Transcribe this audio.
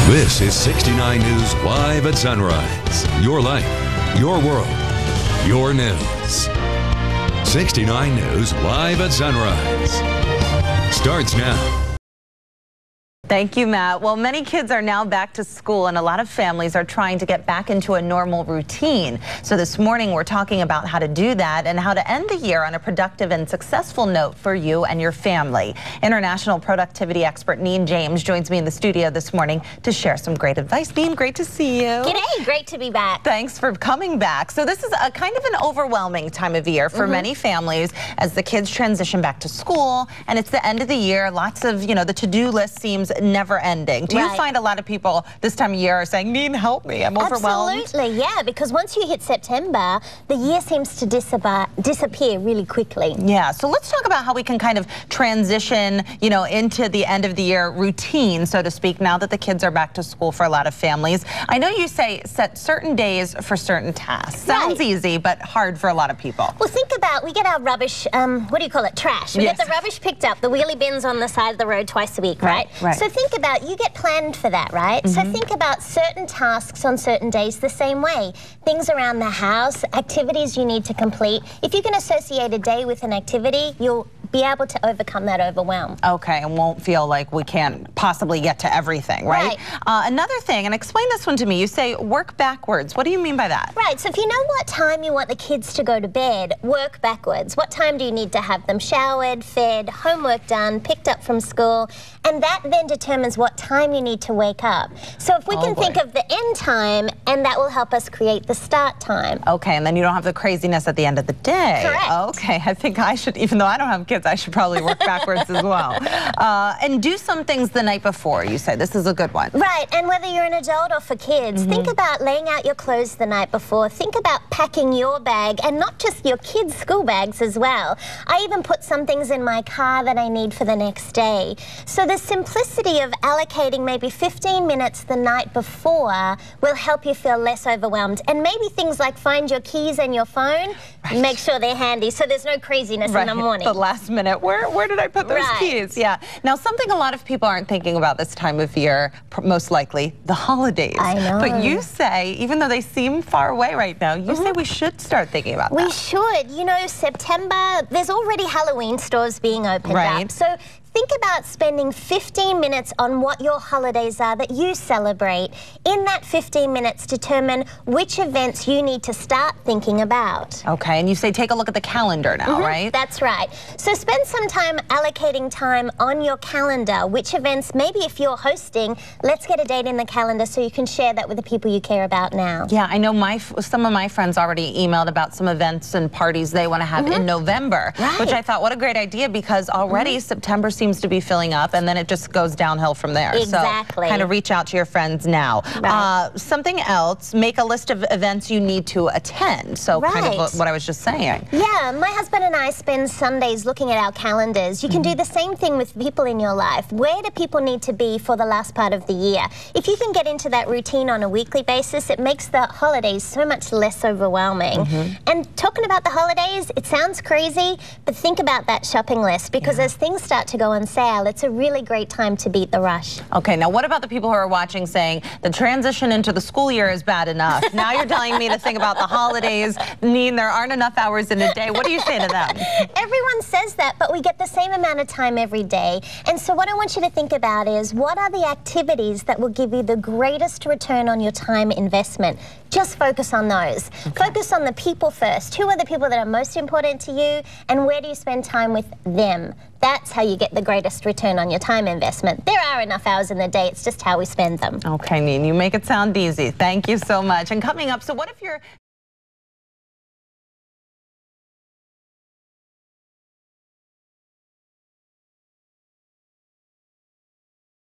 This is 69 News Live at Sunrise. Your life, your world, your news. 69 News Live at Sunrise starts now. Thank you, Matt. Well, many kids are now back to school, and a lot of families are trying to get back into a normal routine. So this morning, we're talking about how to do that and how to end the year on a productive and successful note for you and your family. International productivity expert Neen James joins me in the studio this morning to share some great advice. Neen, great to see you. G'day, great to be back. Thanks for coming back. So this is a kind of an overwhelming time of year for many families as the kids transition back to school, and it's the end of the year. Lots of, the to-do list seems never ending. Do you find a lot of people this time of year are saying, Neen, help me, I'm overwhelmed? Absolutely, yeah, because once you hit September, the year seems to disappear really quickly. Yeah, so let's talk about how we can kind of transition, into the end of the year routine, so to speak, now that the kids are back to school for a lot of families. I know you say set certain days for certain tasks. Sounds easy, but hard for a lot of people. Well, think about, we get our rubbish, what do you call it, trash. We get the rubbish picked up, the wheelie bins on the side of the road twice a week, right? So think about, you get planned for that, right? So think about certain tasks on certain days the same way. Things around the house, activities you need to complete. If you can associate a day with an activity, you'll be able to overcome that overwhelm. Okay, and won't feel like we can't possibly get to everything, right? Another thing, and explain this one to me, you say work backwards. What do you mean by that? Right, so if you know what time you want the kids to go to bed, work backwards. What time do you need to have them showered, fed, homework done, picked up from school, and that then determines what time you need to wake up. So if we can think of the end time, and that will help us create the start time. Okay, and then you don't have the craziness at the end of the day. Correct. Okay, I think I should, even though I don't have kids, I should probably work backwards as well. And do some things the night before, you say. This is a good one. Right, and whether you're an adult or for kids, think about laying out your clothes the night before. Think about packing your bag, and not just your kids' school bags as well. I even put some things in my car that I need for the next day. So the simplicity of allocating maybe 15 minutes the night before will help you feel less overwhelmed. And maybe things like find your keys and your phone, make sure they're handy so there's no craziness in the morning. The last minute, where did I put those keys? Yeah. Now, something a lot of people aren't thinking about this time of year, most likely, the holidays. I know. But you say, even though they seem far away right now, you say we should start thinking about that. We should. September, there's already Halloween stores being opened up. So think about spending 15 minutes on what your holidays are that you celebrate. In that 15 minutes, determine which events you need to start thinking about. Okay, and you say take a look at the calendar now, right? That's right. So spend some time allocating time on your calendar. Which events, maybe if you're hosting, let's get a date in the calendar so you can share that with the people you care about now. Yeah, I know some of my friends already emailed about some events and parties they want to have in November, which I thought, what a great idea, because already September seems to be filling up, and then it just goes downhill from there. Exactly. So kind of reach out to your friends now. Something else, make a list of events you need to attend. So kind of what I was just saying. Yeah, my husband and I spend Sundays looking at our calendars. You can do the same thing with people in your life. Where do people need to be for the last part of the year? If you can get into that routine on a weekly basis, it makes the holidays so much less overwhelming. And talking about the holidays, it sounds crazy, but think about that shopping list, because as things start to go on sale, it's a really great time to beat the rush. Okay, now what about the people who are watching saying the transition into the school year is bad enough? Now you're telling me to think about the holidays, Neen, there aren't enough hours in a day. What do you say to them? Everyone says that, but we get the same amount of time every day. And so what I want you to think about is, what are the activities that will give you the greatest return on your time investment? Just focus on those. Focus on the people first. Who are the people that are most important to you, and where do you spend time with them? That's how you get the greatest return on your time investment. There are enough hours in the day, it's just how we spend them. Okay, Neen, you make it sound easy. Thank you so much. And coming up, so what if you're